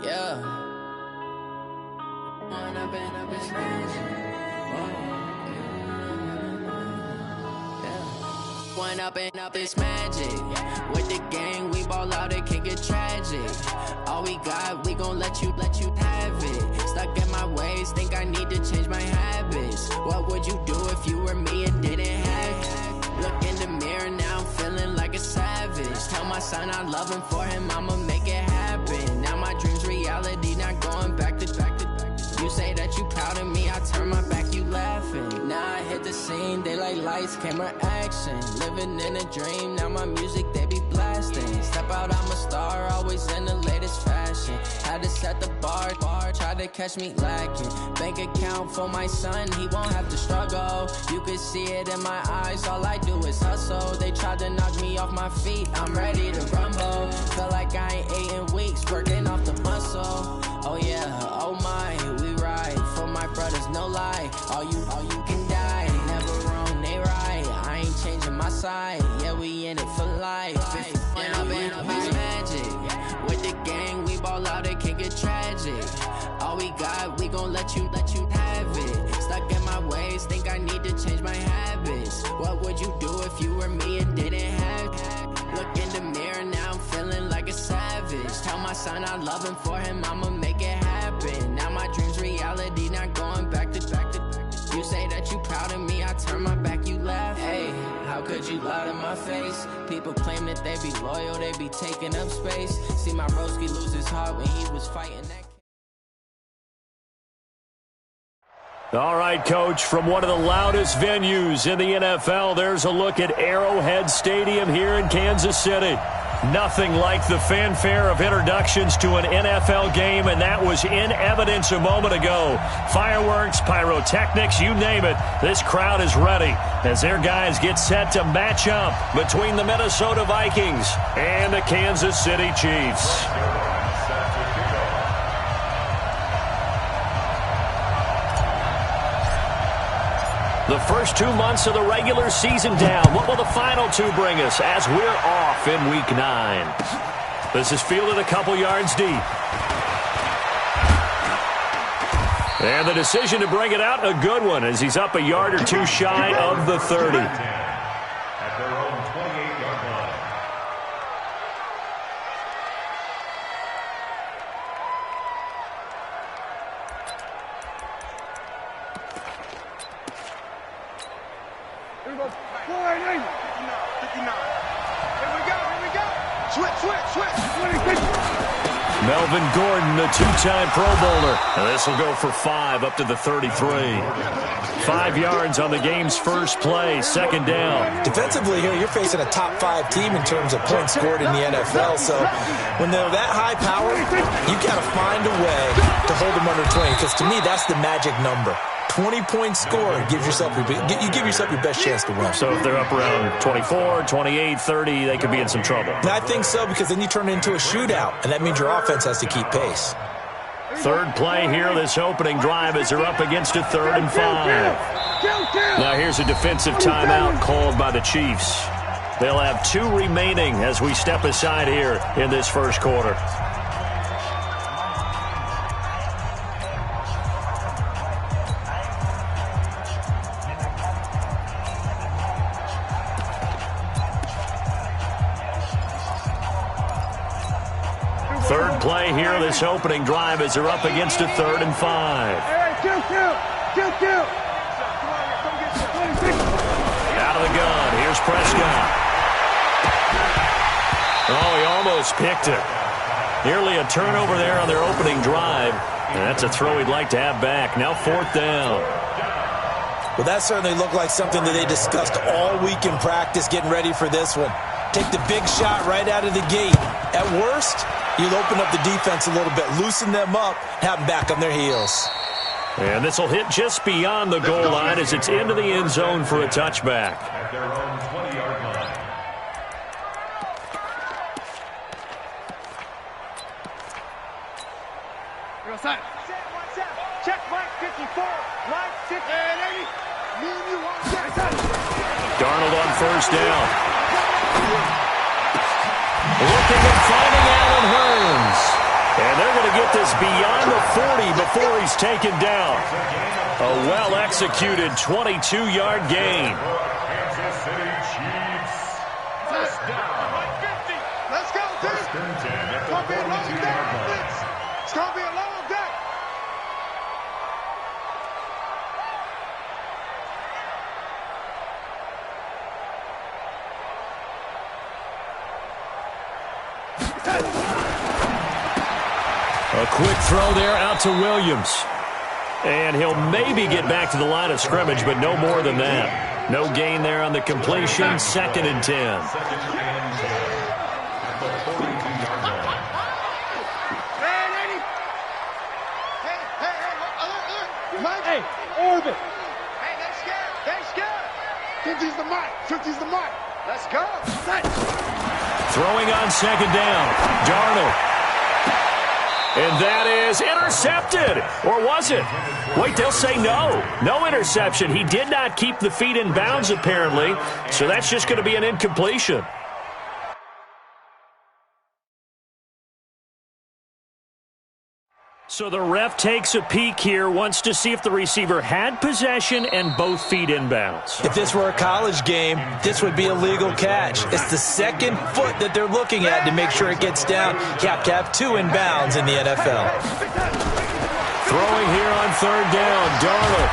Yeah. One up and up, it's magic. With the gang, we ball out, it can get tragic. All we got, we gon' let you have it. Stuck in my ways, think I need to change my habits. What would you do if you were me and didn't have it? Look in the mirror, now I'm feeling like a savage. Tell my son I love him, for him I'ma make it happen. Now my dream's reality, not going back to. You say that you proud of me, I turn my back, you laughing. Now I hit the scene, they like lights, camera, action. Living in a dream, now my music, they be blasting. Step out, I'm a star, always in the latest fashion. Had to set the bar, try to catch me lacking. Bank account for my son, he won't have to struggle. You can see it in my eyes, all I do is hustle. They tried to knock me off my feet, I'm ready to rumble. Feel like I ain't ate in weeks, working off the muscle. Oh yeah, oh my, we ride for my brothers, no lie. All you can die, never wrong, they right. I ain't changing my side, yeah, we in it for life. And I've been it's magic. With the gang, we ball out, it can get tragic. All we got, we gon' let you have it. Stuck in my ways, think I need to change my habits. What would you do if you were me and didn't have it? Look in the mirror, now I'm feeling like a savage. Tell my son I love him, for him I'ma make it happen. Now my dream's reality, not going back to. You say that you proud of me, I turn my back, you laugh. Hey, how could you lie to my face? People claim that they be loyal, they be taking up space. See my broski lose his heart when he was fighting that. All right, Coach, from one of the loudest venues in the NFL, there's a look at Arrowhead Stadium here in Kansas City. Nothing like the fanfare of introductions to an NFL game, and that was in evidence a moment ago. Fireworks, pyrotechnics, you name it. This crowd is ready as their guys get set to match up between the Minnesota Vikings and the Kansas City Chiefs. The first 2 months of the regular season down. What will the final two bring us as we're off in Week 9? This is fielded a couple yards deep. And the decision to bring it out, a good one, as he's up a yard or two shy of the 30. At their own 28-yard line. Here we go. 59. Here we go. Switch. Melvin Gordon, the two-time Pro Bowler. And this will go for 5 up to the 33. 5 yards on the game's first play, second down. Defensively here, you're facing a top 5 team in terms of points scored in the NFL. So when they're that high power, you got to find a way to hold them under 20. Because to me, that's the magic number. 20-point score, you give yourself your best chance to win. So if they're up around 24, 28, 30, they could be in some trouble. And I think so, because then you turn it into a shootout, and that means your offense has to keep pace. Third play here, this opening drive, as they're up against a 3rd and 5. Now here's a defensive timeout called by the Chiefs. They'll have 2 remaining as we step aside here in this first quarter. Third play here, this opening drive, as they're up against a 3rd and 5. Out of the gun, here's Prescott. Oh, he almost picked it. Nearly a turnover there on their opening drive. And that's a throw he'd like to have back. Now 4th down. Well, that certainly looked like something that they discussed all week in practice, getting ready for this one. Take the big shot right out of the gate. At worst, you'll open up the defense a little bit, loosen them up, have them back on their heels. And this will hit just beyond the goal line as it's into the end zone for a touchback. At their own 20-yard line. Check, Mike 54. Mike 50. Darnold on first down. Looking and finding Allen Hurns. And they're going to give get this beyond the 40 before he's taken down. A well-executed 22-yard gain. Kansas City Chiefs. First down. Let's go, dude. First and 10 at It's the going to be a long 42-yard day, line. Blitz. It's going to be a long day. A quick throw there out to Williams. And he'll maybe get back to the line of scrimmage, but no more than that. No gain there on the completion. 2nd and 10. Second and 10 at the 42-yard line. Man, Eddie. Hey, Mike. Hey, Orbit. Hey, they're scared. They're scared. 50's the mark. 50's the mark. Let's go. Set. Throwing on 2nd down. Darnold. And that is intercepted. Or was it? Wait, they'll say no. No interception. He did not keep the feet in bounds, apparently. So that's just going to be an incompletion. So the ref takes a peek here, wants to see if the receiver had possession and both feet in bounds. If this were a college game, this would be a legal catch. It's the second foot that they're looking at to make sure it gets down. You have to have 2 in bounds in the NFL. Throwing here on 3rd down, Darnold.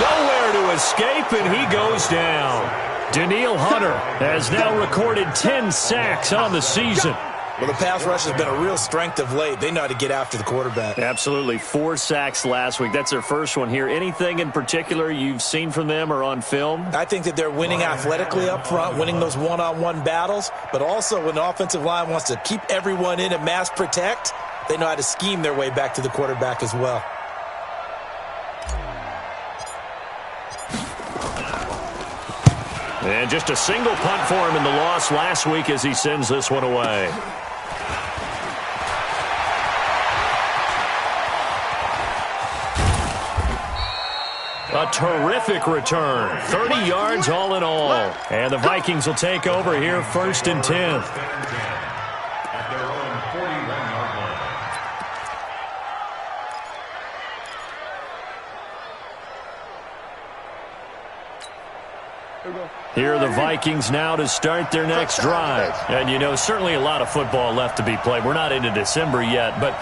Nowhere to escape, and he goes down. Danielle Hunter has now recorded 10 sacks on the season. Well, the pass rush has been a real strength of late. They know how to get after the quarterback. Absolutely. 4 sacks last week. That's their first one here. Anything in particular you've seen from them or on film? I think that they're winning athletically up front, winning those one-on-one battles, but also when the offensive line wants to keep everyone in and mass protect, they know how to scheme their way back to the quarterback as well. And just a single punt for him in the loss last week as he sends this one away. A terrific return. 30 yards all in all. And the Vikings will take over here 1st and 10. At their own 41-yard line. Here are the Vikings now to start their next drive. And, you know, certainly a lot of football left to be played. We're not into December yet, but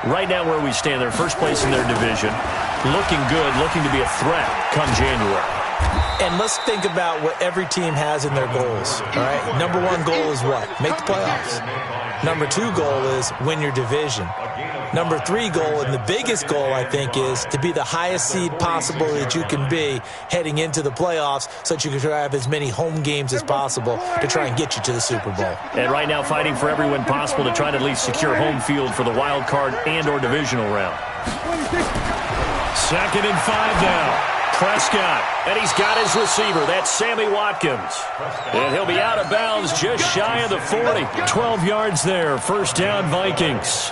right now where we stand, they're first place in their division. Looking good, looking to be a threat come January. And let's think about what every team has in their goals, all right? Number 1 goal is what? Make the playoffs. Number 2 goal is win your division. Number 3 goal, and the biggest goal, I think, is to be the highest seed possible that you can be heading into the playoffs so that you can have as many home games as possible to try and get you to the Super Bowl. And right now fighting for every win possible to try to at least secure home field for the wild card and or divisional round. 2nd and 5 now. Prescott, and he's got his receiver. That's Sammy Watkins. And he'll be out of bounds just shy of the 40. 12 yards there. 1st down, Vikings.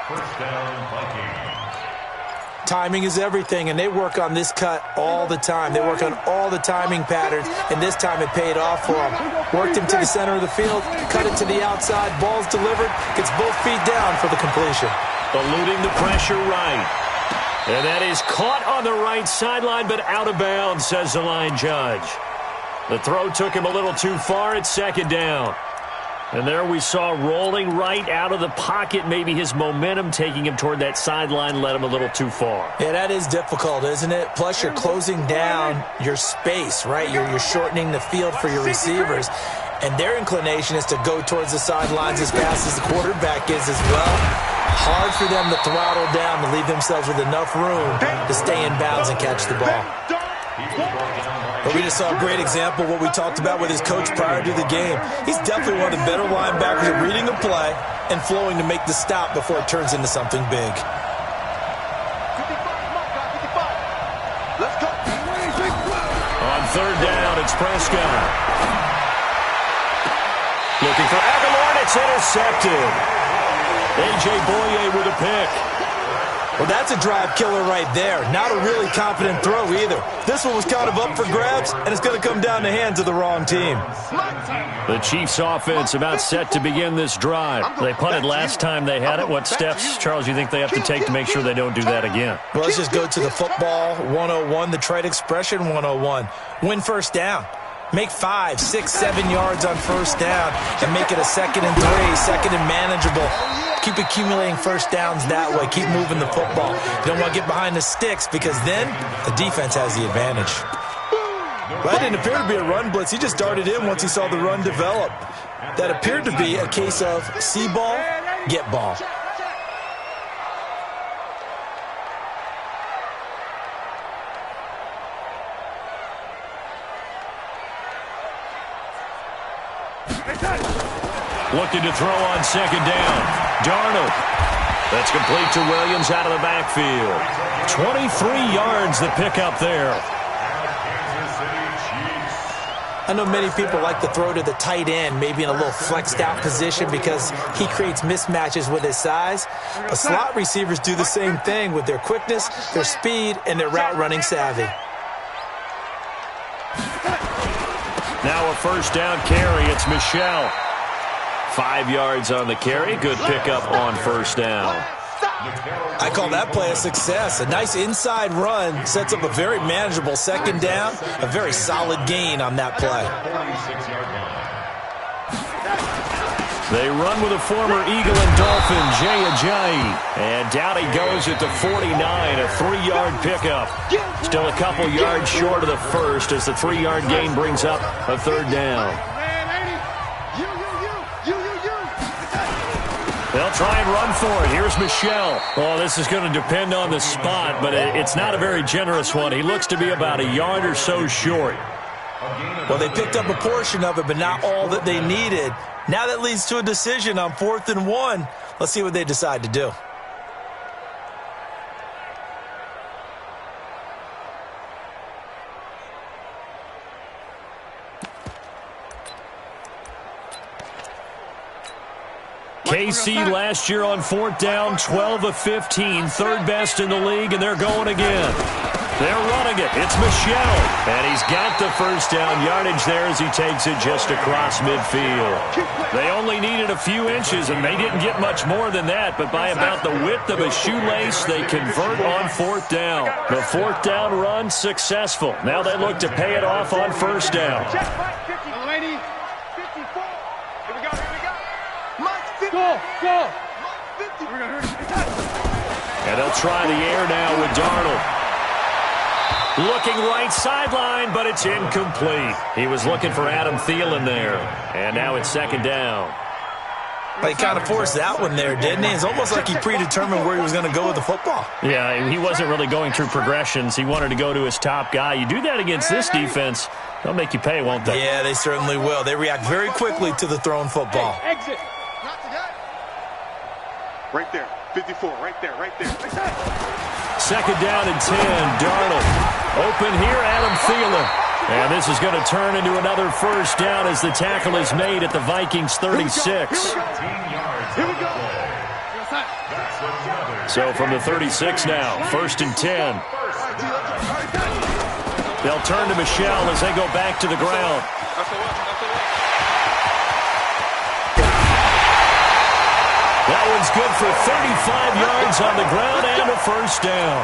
First down, Vikings. Timing is everything, and they work on this cut all the time. They work on all the timing patterns, and this time it paid off for them. Worked him to the center of the field, cut it to the outside, ball's delivered, gets both feet down for the completion. Eluding the pressure right. And that is caught on the right sideline, but out of bounds, says the line judge. The throw took him a little too far at 2nd down. And there we saw rolling right out of the pocket. Maybe his momentum taking him toward that sideline led him a little too far. Yeah, that is difficult, isn't it? Plus, you're closing down your space, right? You're shortening the field for your receivers. And their inclination is to go towards the sidelines as fast as the quarterback is as well. Hard for them to throttle down to leave themselves with enough room to stay in bounds and catch the ball. But we just saw a great example of what we talked about with his coach prior to the game. He's definitely one of the better linebackers at reading the play and flowing to make the stop before it turns into something big. On 3rd down, it's Prescott. Looking for Aguilar, and it's intercepted. A.J. Boye with a pick. Well, that's a drive killer right there. Not a really confident throw either. This one was kind of up for grabs, and it's going to come down the hands of the wrong team. The Chiefs offense about set to begin this drive. They punted last time they had it. What steps, Charles, you think they have to take to make sure they don't do that again? Well, let's just go to the football 101, the trade expression 101. Win first down. Make 5, 6, 7 yards on first down and make it a 2nd and 3, 2nd and manageable. Keep accumulating first downs that way. Keep moving the football. You don't want to get behind the sticks because then the defense has the advantage. That didn't appear to be a run blitz. He just darted in once he saw the run develop. That appeared to be a case of see ball, get ball. Looking to throw on 2nd down. Darnold. That's complete to Williams out of the backfield. 23 yards the pickup there. I know many people like to throw to the tight end, maybe in a little flexed out position because he creates mismatches with his size. But slot receivers do the same thing with their quickness, their speed, and their route running savvy. Now a first down carry. It's Michel. 5 yards on the carry. Good pickup on first down. I call that play a success. A nice inside run sets up a very manageable 2nd down. A very solid gain on that play. They run with a former Eagle and Dolphin, Jay Ajayi. And down he goes at the 49, a 3-yard pickup. Still a couple yards short of the first as the 3-yard gain brings up a 3rd down. They'll try and run for it. Here's Michel. Oh, this is going to depend on the spot, but it's not a very generous one. He looks to be about a yard or so short. Well, they picked up a portion of it, but not all that they needed. Now that leads to a decision on 4th and 1. Let's see what they decide to do. KC last year on 4th down, 12 of 15, 3rd best in the league, and they're going again. They're running it. It's Michel, and he's got the first down yardage there as he takes it just across midfield. They only needed a few inches, and they didn't get much more than that, but by about the width of a shoelace, they convert on 4th down. The 4th down run successful. Now they look to pay it off on first down. Go. And they'll try the air now with Darnold. Looking right sideline, but it's incomplete. He was looking for Adam Thielen there. And now it's 2nd down. Well, he kind of forced that one there, didn't he? It's almost like he predetermined where he was going to go with the football. Yeah, he wasn't really going through progressions. He wanted to go to his top guy. You do that against this defense, they'll make you pay, won't they? Yeah, they certainly will. They react very quickly to the thrown football. Hey, exit. Right there. 54. Right there. 2nd down and 10. Darnold. Open here, Adam Thielen. And this is going to turn into another first down as the tackle is made at the Vikings 36. Here we go. So from the 36 now, 1st and 10. They'll turn to Michel as they go back to the ground. That one's good for 35 yards on the ground and a first down.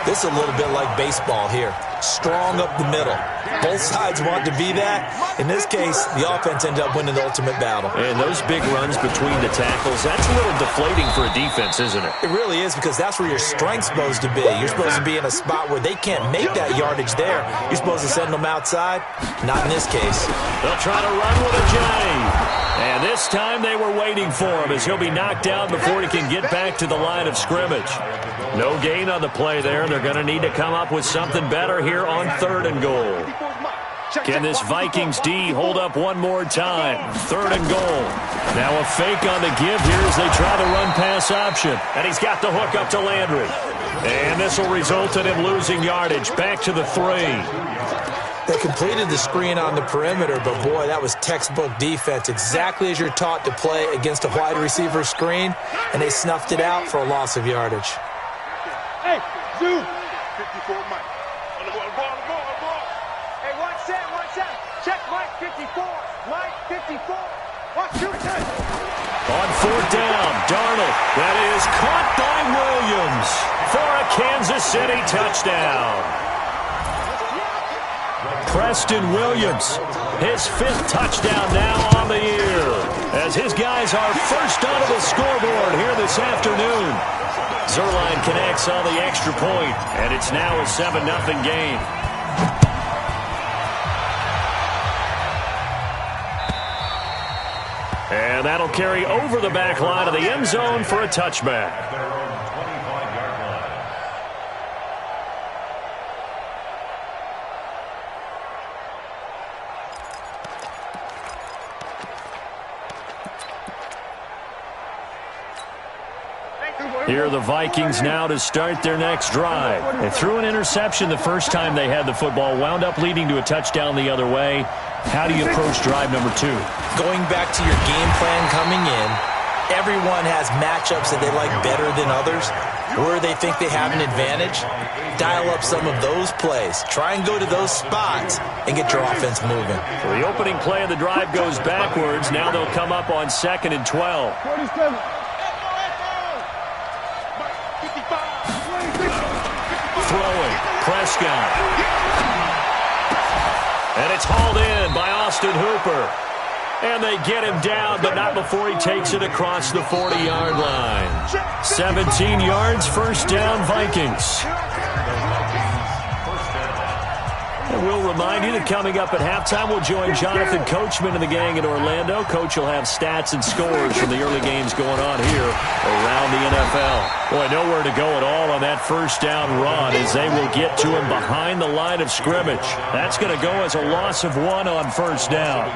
This is a little bit like baseball here. Strong up the middle. Both sides want to be that. In this case, the offense ended up winning the ultimate battle. And those big runs between the tackles, that's a little deflating for a defense, isn't it? It really is, because that's where your strength's supposed to be. You're supposed to be in a spot where they can't make that yardage there. You're supposed to send them outside. Not in this case. They'll try to run with a J. And this time they were waiting for him as he'll be knocked down before he can get back to the line of scrimmage. No gain on the play there. They're going to need to come up with something better here on 3rd and goal. Can this Vikings D hold up one more time? 3rd and goal. Now a fake on the give here as they try the run-pass option. And he's got the hook up to Landry. And this will result in him losing yardage. Back to the 3. They completed the screen on the perimeter, but boy, that was textbook defense. Exactly as you're taught to play against a wide receiver screen, and they snuffed it out for a loss of yardage. Hey, Zoo. 54 Mike. On the ball. Hey, one set. Check Mike 54. Mike 54. Watch your time. On fourth down, Darnold. That is caught by Williams for a Kansas City touchdown. Preston Williams, his 5th touchdown now on the year, as his guys are first onto the scoreboard here this afternoon. Zerline connects on the extra point, and it's now a 7-0 game. And that'll carry over the back line of the end zone for a touchback. Here are the Vikings now to start their next drive. They threw an interception the first time they had the football, wound up leading to a touchdown the other way. How do you approach drive number 2? Going back to your game plan coming in, everyone has matchups that they like better than others, where they think they have an advantage. Dial up some of those plays. Try and go to those spots and get your offense moving. So the opening play of the drive goes backwards. Now they'll come up on 2nd and 12. 47. Throwing, Prescott. And it's hauled in by Austin Hooper. And they get him down, but not before he takes it across the 40-yard line. 17 yards, first down, Vikings. And we'll remind you that coming up at halftime, we'll join Jonathan Coachman and the gang in Orlando. Coach will have stats and scores from the early games going on here around the NFL. Boy, nowhere to go at all on that first down run as they will get to him behind the line of scrimmage. That's going to go as a loss of 1 on first down.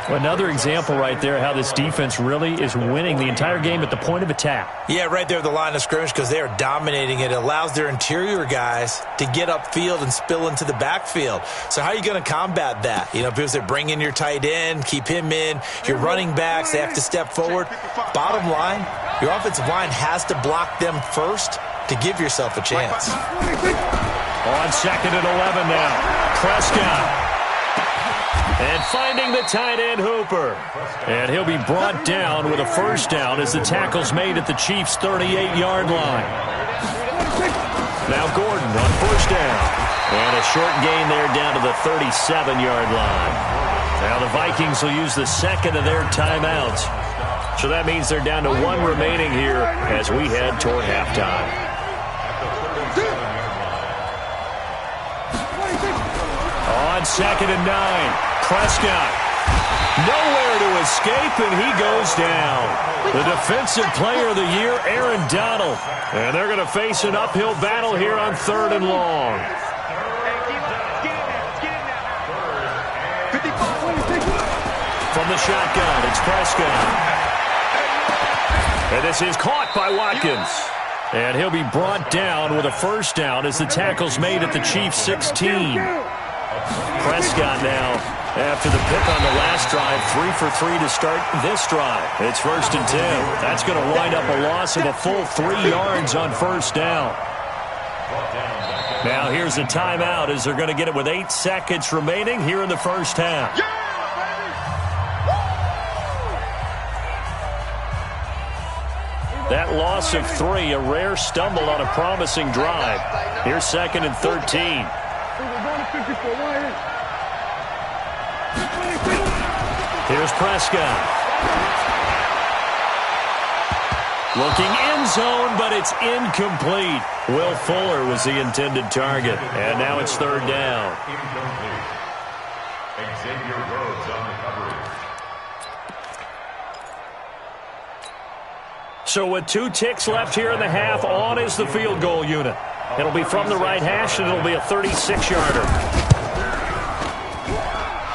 Well, another example right there how this defense really is winning the entire game at the point of attack. Yeah, right there at the line of scrimmage because they are dominating it. It allows their interior guys to get upfield and spill into the backfield. So how are you going to combat that? You know, because they bring in your tight end, keep him in. Your running backs, they have to step forward. Bottom line, your offensive line has to block them first to give yourself a chance. On 2nd and 11 now, Prescott. And finding the tight end, Hooper. And he'll be brought down with a first down as the tackle's made at the Chiefs' 38-yard line. Now Gordon on first down. And a short gain there down to the 37-yard line. Now the Vikings will use the second of their timeouts. So that means they're down to 1 remaining here as we head toward halftime. On 2nd and 9. Prescott, nowhere to escape, and he goes down. The defensive player of the year, Aaron Donald. And they're going to face an uphill battle here on 3rd and long. From the shotgun, it's Prescott. And this is caught by Watkins. And he'll be brought down with a first down as the tackle's made at the Chiefs' 16. Prescott now, after the pick on the last drive, 3 for 3 to start this drive. It's 1st and 10. That's going to wind up a loss of a full 3 yards on first down. Now here's a timeout as they're going to get it with 8 seconds remaining here in the first half. That loss of 3, a rare stumble on a promising drive. Here's 2nd and 13. Here's Prescott. Looking end zone, but it's incomplete. Will Fuller was the intended target. And now it's 3rd down. Xavier Rhodes on the coverage. So with 2 ticks left here in the half, on is the field goal unit. It'll be from the right hash, and it'll be a 36-yarder.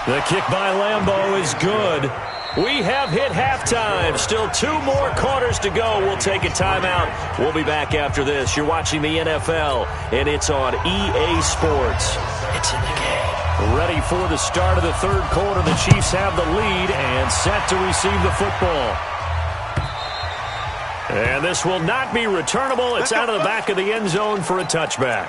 The kick by Lambeau is good. We have hit halftime. Still 2 more quarters to go. We'll take a timeout. We'll be back after this. You're watching the NFL, and it's on EA Sports. It's in the game. Ready for the start of the 3rd quarter. The Chiefs have the lead and set to receive the football. And this will not be returnable. It's out of the back of the end zone for a touchback.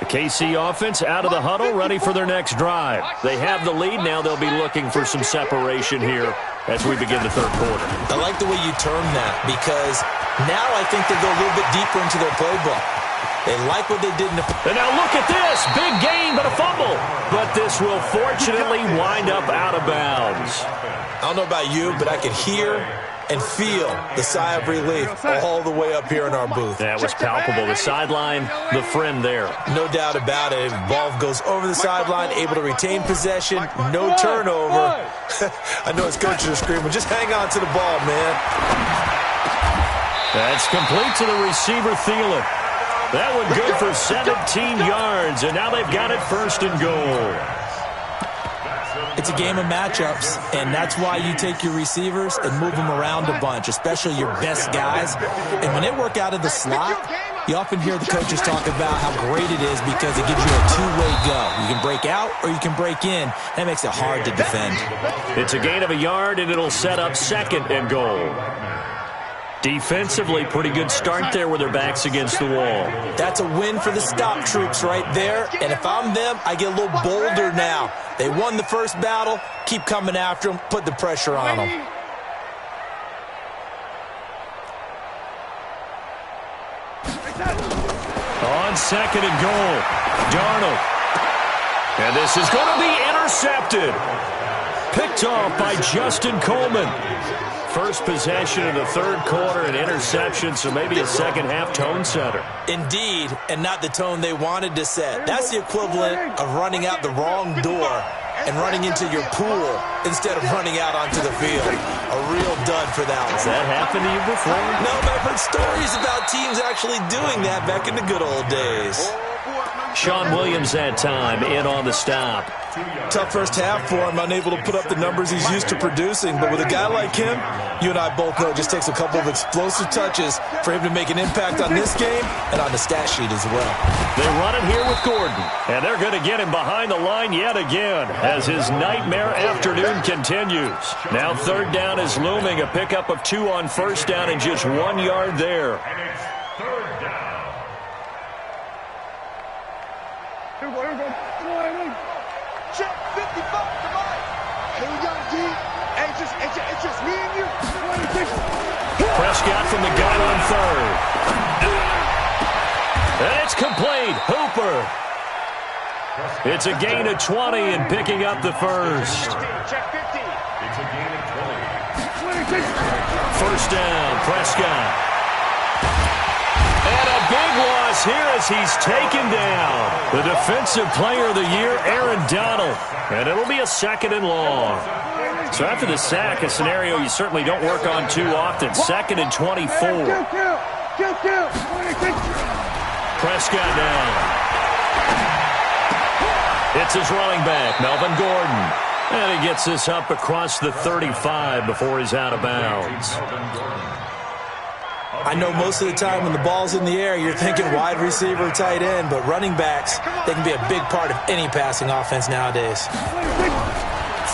The KC offense out of the huddle, ready for their next drive. They have the lead. Now they'll be looking for some separation here as we begin the third quarter. I like the way you term that because now I think they go a little bit deeper into their playbook. They like what they did in the... And now look at this. Big gain, but a fumble. But this will fortunately wind up out of bounds. I don't know about you, but I could hear and feel the sigh of relief all the way up here in our booth. That was palpable. The sideline, the friend there. No doubt about it. Ball goes over the sideline, able to retain possession, no turnover. I know his coaches are screaming, just hang on to the ball, man. That's complete to the receiver, Thielen. That one good for 17 yards, and now they've got it first and goal. It's a game of matchups, and that's why you take your receivers and move them around a bunch, especially your best guys. And when they work out of the slot, you often hear the coaches talk about how great it is because it gives you a two-way go. You can break out or you can break in. That makes it hard to defend. It's a gain of a yard, and it'll set up second and goal. Defensively, pretty good start there with their backs against the wall. That's a win for the stop troops right there. And if I'm them, I get a little bolder now. They won the first battle. Keep coming after them. Put the pressure on them. On second and goal, Darnold. And this is going to be intercepted. Picked off by Justin Coleman. First possession of the third quarter, an interception, so maybe a second-half tone setter. Indeed, and not the tone they wanted to set. That's the equivalent of running out the wrong door and running into your pool instead of running out onto the field. A real dud for that one. Has that happened to you before? No, but I've heard stories about teams actually doing that back in the good old days. Sean Williams that time in on the stop. Tough first half for him, unable to put up the numbers he's used to producing. But with a guy like him, you and I both know it just takes a couple of explosive touches for him to make an impact on this game and on the stat sheet as well. They run it here with Gordon, and they're going to get him behind the line yet again as his nightmare afternoon continues. Now third down is looming, a pickup of 2 on first down and just 1 yard there. And it's third down. Here we go. Check 55, come on. Here we go, D. Hey, it's just me and you. Prescott from the gun on third. And it's complete. Hooper. It's a gain of 20 and picking up the first. Check 50. It's a gain of 20. First down, Prescott. And a big loss here as he's taken down. The defensive player of the year, Aaron Donald. And it'll be a second and long. So after the sack, a scenario you certainly don't work on too often. Second and 24. Prescott down. It's his running back, Melvin Gordon. And he gets this up across the 35 before he's out of bounds. I know most of the time when the ball's in the air, you're thinking wide receiver, tight end, but running backs, they can be a big part of any passing offense nowadays.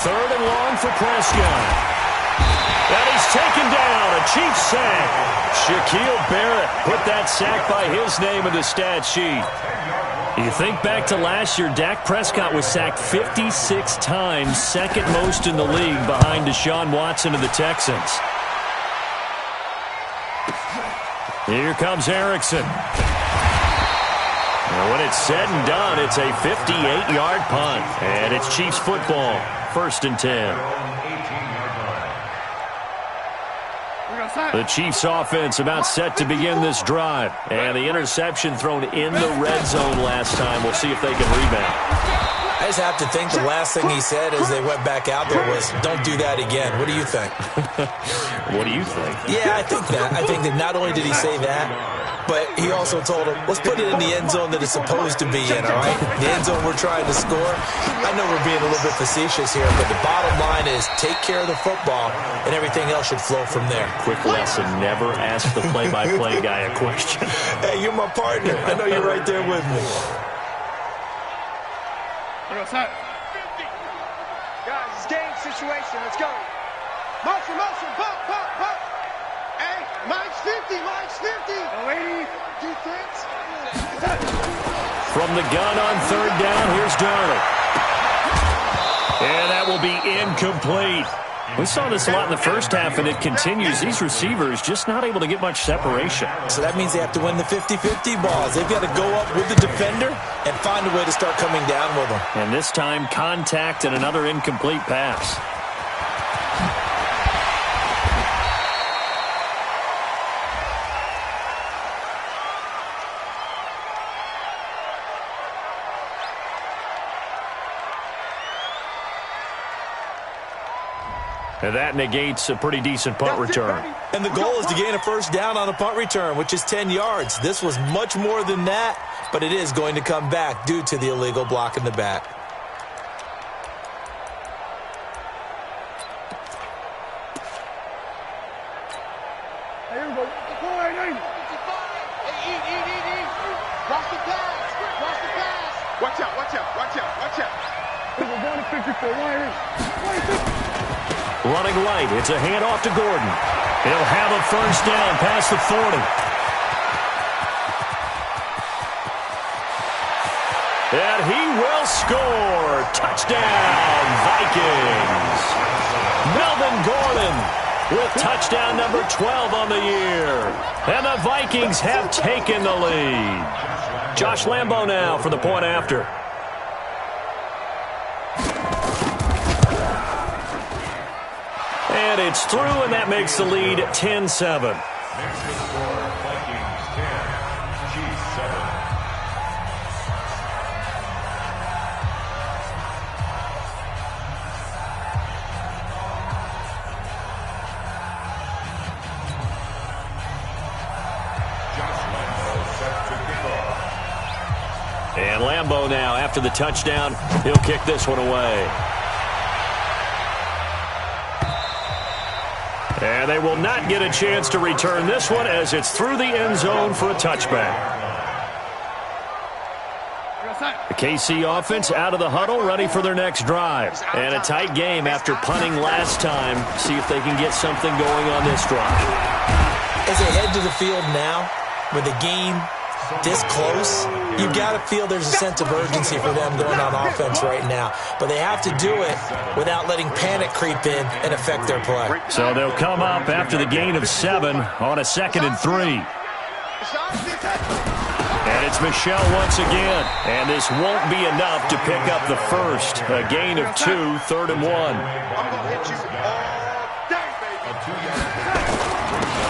Third and long for Prescott. And he's taken down, a Chiefs sack. Shaquille Barrett put that sack by his name in the stat sheet. You think back to last year, Dak Prescott was sacked 56 times, second most in the league behind Deshaun Watson of the Texans. Here comes Erickson. And when it's said and done, it's a 58-yard punt. And it's Chiefs football, first and 10. The Chiefs offense about set to begin this drive. And the interception thrown in the red zone last time. We'll see if they can rebound. I just have to think the last thing he said as they went back out there was, don't do that again. What do you think? What do you think? Yeah, I think that. I think that not only did he say that, but he also told him, let's put it in the end zone that it's supposed to be in, all right? The end zone we're trying to score. I know we're being a little bit facetious here, but the bottom line is take care of the football, and everything else should flow from there. Quick lesson, never ask the play-by-play guy a question. Hey, you're my partner. I know you're right there with me. Guys, it's game situation. Let's go. Motion, motion, pop, pop, pop. Hey, Mike's 50, Mike's 50. Lady, defense. From the gun on third down, here's Darnold. And that will be incomplete. We saw this a lot in the first half, and it continues. These receivers just not able to get much separation. So that means they have to win the 50-50 balls. They've got to go up with the defender and find a way to start coming down with them. And this time, contact and another incomplete pass. And that negates a pretty decent punt return. And the goal is to gain a first down on a punt return, which is 10 yards. This was much more than that, but it is going to come back due to the illegal block in the back. Hey, here we go. Eat. Watch the pass. Watch the pass. Watch out, watch out, watch out, watch out. We're going to 54. Running right, it's a handoff to Gordon. He'll have a first down past the 40. And he will score. Touchdown, Vikings. Melvin Gordon with touchdown number 12 on the year. And the Vikings have taken the lead. Josh Lambo now for the point after. And it's through, and that makes the lead 10-7. And Lambo now, after the touchdown, he'll kick this one away. And they will not get a chance to return this one as it's through the end zone for a touchback. The KC offense out of the huddle, ready for their next drive. And a tight game after punting last time. See if they can get something going on this drive. As they head to the field now, with the game this close, you've got to feel there's a sense of urgency for them going on offense right now. But they have to do it without letting panic creep in and affect their play. So they'll come up after the gain of 7 on a 2nd and 3. And it's Michel once again. And this won't be enough to pick up the first. A gain of 2, 3rd and 1.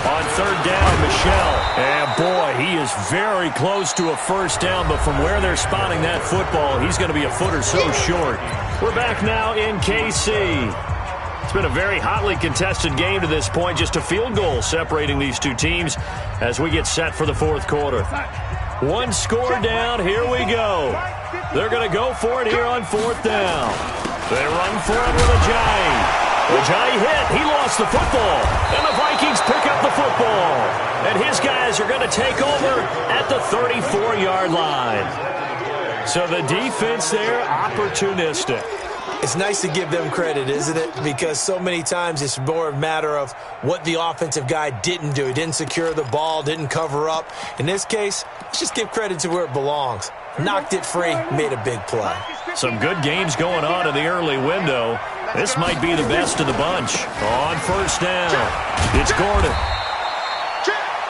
On third down, Michel. And boy, he is very close to a first down, but from where they're spotting that football, he's going to be a foot or so short. We're back now in KC. It's been a very hotly contested game to this point. Just a field goal separating these two teams as we get set for the fourth quarter. One score down. Here we go. They're going to go for it here on fourth down. They run for it with Ajayi. Ajayi hit. He lost the football. And the Vikings pick up the football. And his guys are going to take over at the 34-yard line. So the defense there, opportunistic. It's nice to give them credit, isn't it? Because so many times it's more a matter of what the offensive guy didn't do. He didn't secure the ball, didn't cover up. In this case, let's just give credit to where it belongs. Knocked it free, made a big play. Some good games going on in the early window. This might be the best of the bunch. On first down, it's Gordon.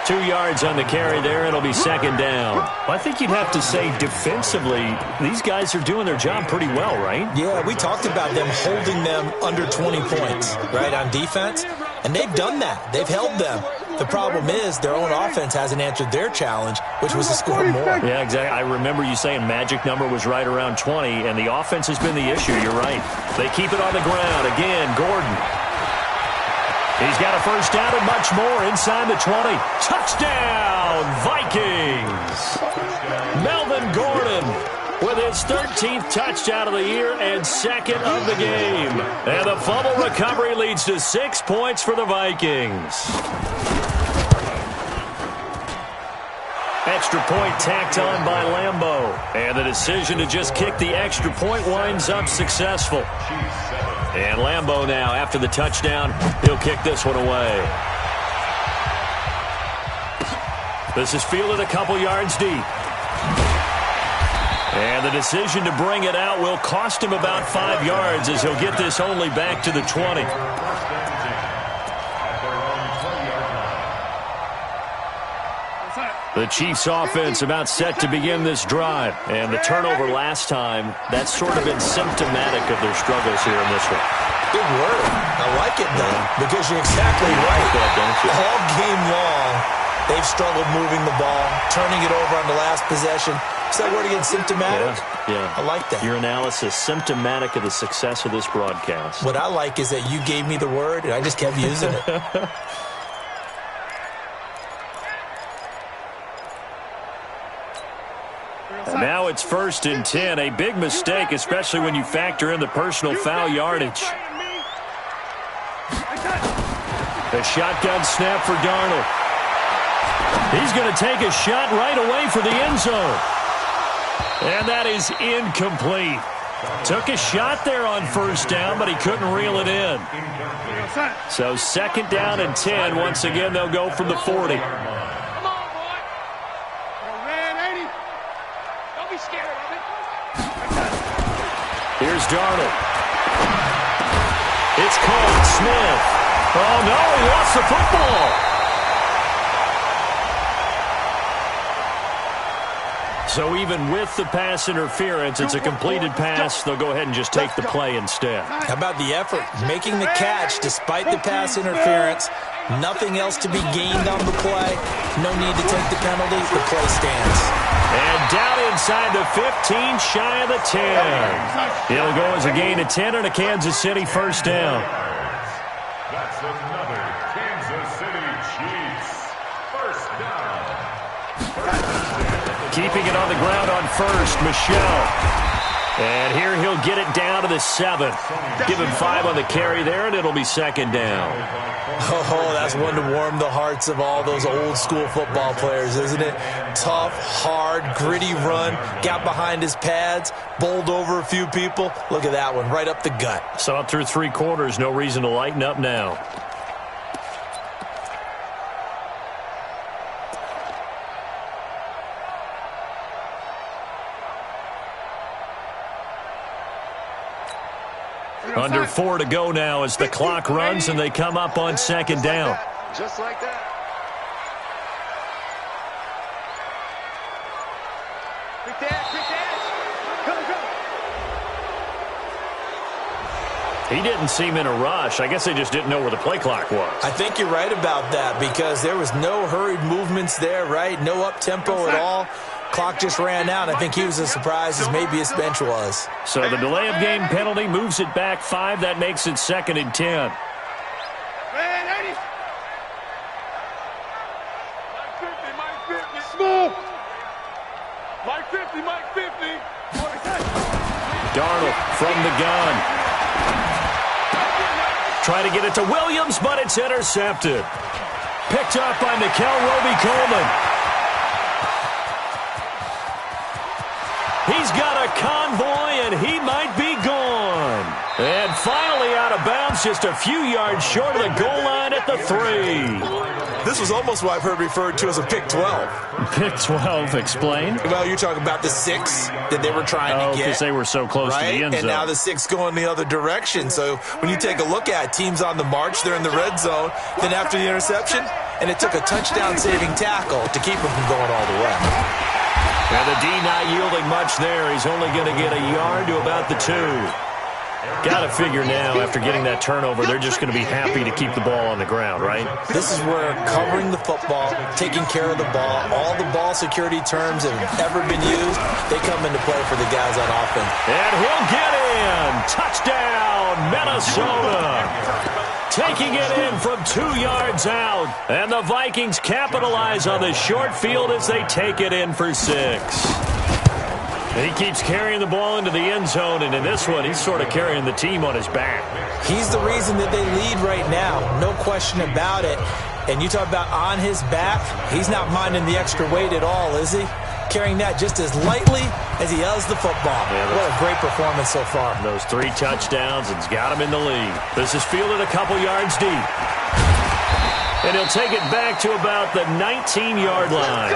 2 yards on the carry there. It'll be second down. Well, I think you'd have to say defensively, these guys are doing their job pretty well, right? Yeah, we talked about them holding them under 20 points, right, on defense. And they've done that. They've held them. The problem is their own offense hasn't answered their challenge, which was to score more. Yeah, exactly. I remember you saying magic number was right around 20, and the offense has been the issue. You're right. They keep it on the ground. Again, Gordon. He's got a first down and much more inside the 20. Touchdown, Vikings! Melvin Gordon with his 13th touchdown of the year and second of the game. And the fumble recovery leads to 6 points for the Vikings. Extra point tacked on by Lambeau. And the decision to just kick the extra point winds up successful. And Lambeau now, after the touchdown, he'll kick this one away. This is fielded a couple yards deep. And the decision to bring it out will cost him about 5 yards as he'll get this only back to the 20. The Chiefs offense about set to begin this drive. And the turnover last time, that's sort of been symptomatic of their struggles here in this one. Big word. I like it, though, because you're exactly right. All game long, they've struggled moving the ball, turning it over on the last possession. Is that word again, symptomatic? Yeah. I like that. Your analysis, symptomatic of the success of this broadcast. What I like is that you gave me the word, and I just kept using it. And now it's 1st and 10. A big mistake, especially when you factor in the personal foul yardage. A shotgun snap for Darnold. He's going to take a shot right away for the end zone. And that is incomplete. Took a shot there on 1st down, but he couldn't reel it in. So 2nd down and 10. Once again, they'll go from the 40. Here's Darnold. It's caught. Smith. Oh, no, he lost the football. So even with the pass interference, it's a completed pass. They'll go ahead and just take the play instead. How about the effort? Making the catch despite the pass interference. Nothing else to be gained on the play. No need to take the penalty. The play stands. And down inside the 15, shy of the 10. It'll go as a gain of 10 and a Kansas City 1st down. That's another Kansas City Chiefs 1st down. Keeping it on the ground on 1st, Michel. And here he'll get it down to the 7. Give him 5 on the carry there, and it'll be 2nd down. Oh, that's one to warm the hearts of all those old-school football players, isn't it? Tough, hard, gritty run. Got behind his pads, bowled over a few people. Look at that one, right up the gut. Saw it through 3 quarters. No reason to lighten up now. Under 4 to go now as the clock runs and they come up on 2nd down. Just like that. Quick dash. Go. He didn't seem in a rush. I guess they just didn't know where the play clock was. I think you're right about that because there was no hurried movements there, right? No up-tempo at all. Clock just ran out. I think he was as surprised as maybe his bench was. So the delay of game penalty moves it back 5. That makes it 2nd and 10. Mike 50. Darnold from the gun. Try to get it to Williams, but it's intercepted. Picked up by Nikel Roby-Coleman. He's got a convoy, and he might be gone. And finally out of bounds, just a few yards short of the goal line at the 3. This was almost what I've heard referred to as a pick 12. Pick 12, explain. Well, you're talking about the 6 that they were trying to get. Because they were so close to the end zone. And now the 6 going the other direction. So when you take a look at teams on the march, they're in the red zone. Then after the interception, and it took a touchdown-saving tackle to keep them from going all the way. And the D not yielding much there. He's only going to get a yard to about the 2. Got to figure now, after getting that turnover, they're just going to be happy to keep the ball on the ground, right? This is where covering the football, taking care of the ball, all the ball security terms that have ever been used, they come into play for the guys on offense. And he'll get in. Touchdown, Minnesota. Taking it in from 2 yards out. And the Vikings capitalize on the short field as they take it in for 6. He keeps carrying the ball into the end zone, and in this one, he's sort of carrying the team on his back. He's the reason that they lead right now, no question about it. And you talk about on his back, he's not minding the extra weight at all, is he? Carrying that just as lightly as he does the football. Yeah, what a great performance so far. Those 3 touchdowns and's got him in the lead. This is fielded a couple yards deep. And he'll take it back to about the 19-yard line.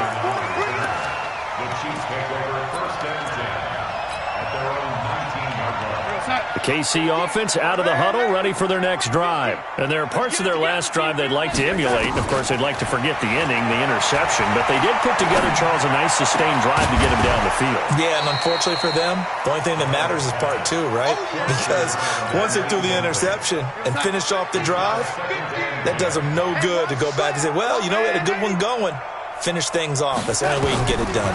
The Chiefs take over first and 10 at their own 19-yard line. The KC offense out of the huddle, ready for their next drive. And there are parts of their last drive they'd like to emulate. And, of course, they'd like to forget the inning, the interception. But they did put together, Charles, a nice sustained drive to get him down the field. Yeah, and unfortunately for them, the only thing that matters is part 2, right? Because once they threw the interception and finished off the drive, that does them no good to go back and say, well, you know, we had a good one going. Finish things off. That's the only way you can get it done.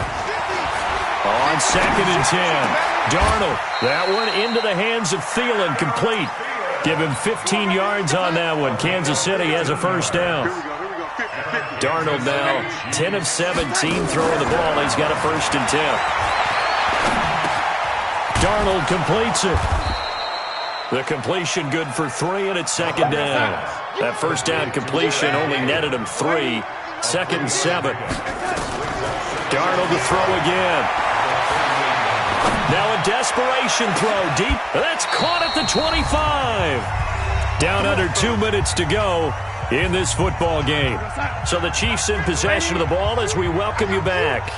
On 2nd and 10. Darnold, that one into the hands of Thielen, complete. Give him 15 yards on that one. Kansas City has a first down. Darnold now 10 of 17 throwing the ball. He's got a first and 10. Darnold completes it. The completion good for 3, and it's 2nd down. That first down completion only netted him 3. 2nd and 7. Darnold to throw again. Now a desperation throw deep. That's caught at the 25. Down under 2 minutes to go in this football game. So the Chiefs in possession of the ball as we welcome you back.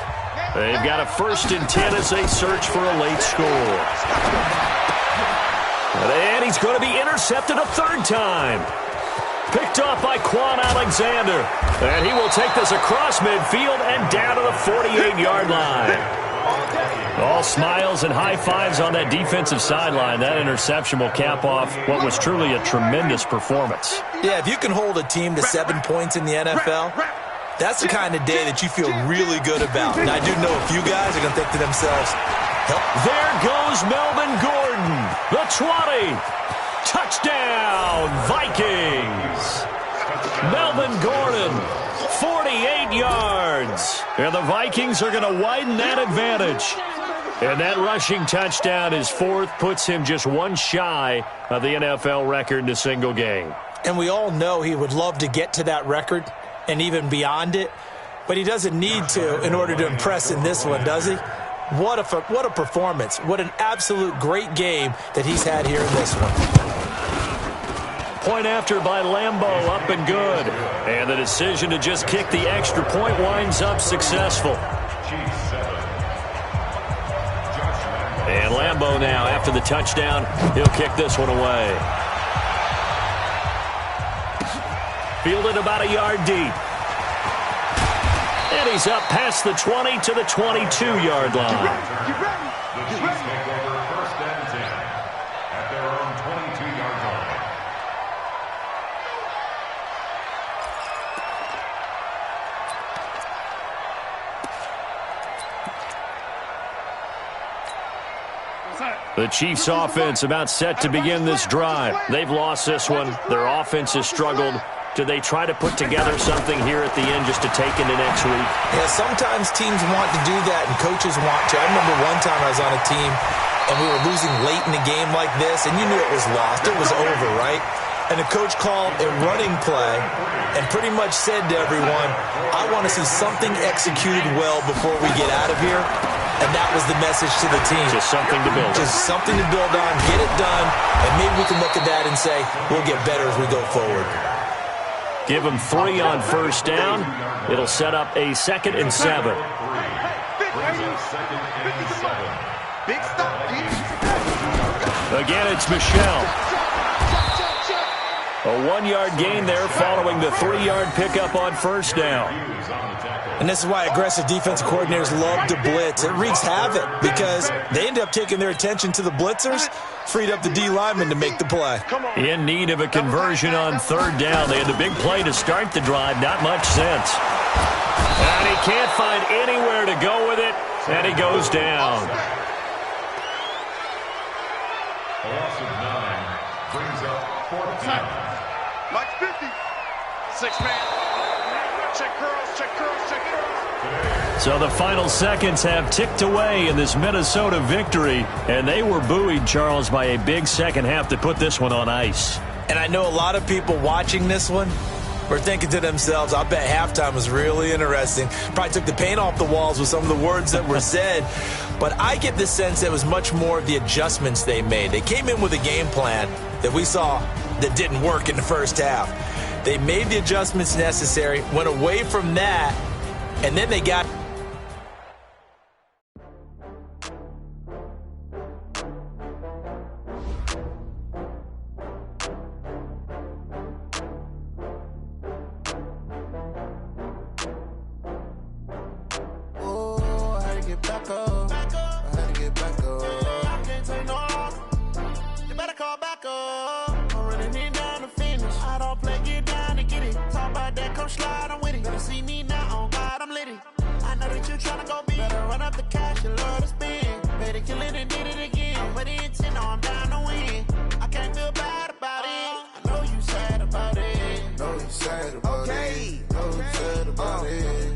They've got a first and 10 as they search for a late score. And he's going to be intercepted a 3rd time. Picked off by Quan Alexander. And he will take this across midfield and down to the 48-yard line. All smiles and high fives on that defensive sideline. That interception will cap off what was truly a tremendous performance. Yeah, if you can hold a team to 7 points in the NFL, that's the kind of day that you feel really good about. And I do know a few guys are going to think to themselves, there goes Melvin Gordon, the 20. Touchdown, Vikings. Melvin Gordon, 48 yards. And the Vikings are going to widen that advantage. And that rushing touchdown is 4th, puts him just 1 shy of the NFL record in a single game. And we all know he would love to get to that record and even beyond it, but he doesn't need to in order to impress in this one, does he? What a performance. What an absolute great game that he's had here in this one. Point after by Lambeau, up and good. And the decision to just kick the extra point winds up successful. And Lambeau now, after the touchdown, he'll kick this one away. Fielded about a yard deep. And he's up past the 20 to the 22-yard line. The Chiefs take over first and 10 at their own 22-yard line. The Chiefs offense about set to begin this drive. They've lost this one. Their offense has struggled. Do they try to put together something here at the end just to take into next week? Yeah, sometimes teams want to do that and coaches want to. I remember one time I was on a team and we were losing late in a game like this and you knew it was lost. It was over, right? And the coach called a running play and pretty much said to everyone, I want to see something executed well before we get out of here. And that was the message to the team. Just something to build on. Just something to build on, get it done, and maybe we can look at that and say, we'll get better as we go forward. Give him 3 on first down. It'll set up a 2nd and 7. Again, it's Michel. A 1-yard gain there following the 3-yard pickup on first down. And this is why aggressive defensive coordinators love to blitz. It wreaks havoc because they end up taking their attention to the blitzers, freed up the D lineman to make the play. In need of a conversion on 3rd down. They had the big play to start the drive. Not much sense. And he can't find anywhere to go with it, and he goes down. A loss of 9 brings up 4th down. Like 50. 6-man. Check curls, check curls, check curls. So the final seconds have ticked away in this Minnesota victory, and they were buoyed, Charles, by a big second half to put this one on ice. And I know a lot of people watching this one were thinking to themselves, I bet halftime was really interesting. Probably took the paint off the walls with some of the words that were said. But I get the sense that it was much more of the adjustments they made. They came in with a game plan that we saw that didn't work in the first half. They made the adjustments necessary, went away from that, and then they got...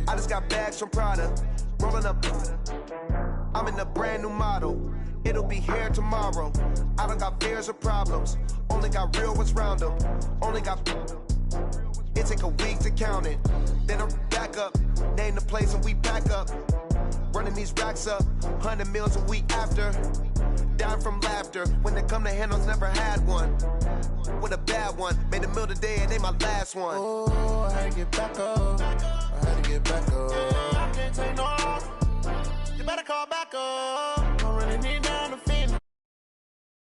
I just got bags from Prada, rolling up. I'm in a brand new model. It'll be here tomorrow. I don't got fears or problems. Only got real ones round them. Only got. It take a week to count it. Then I back up, name the place and we back up. Running these racks up, 100 meals a week after. Down from laughter. When they come to handles, never had one. With a bad one, made a meal today and they my last one. Oh, I had to get back up. I had to get back up. I can't take no. You better call back up.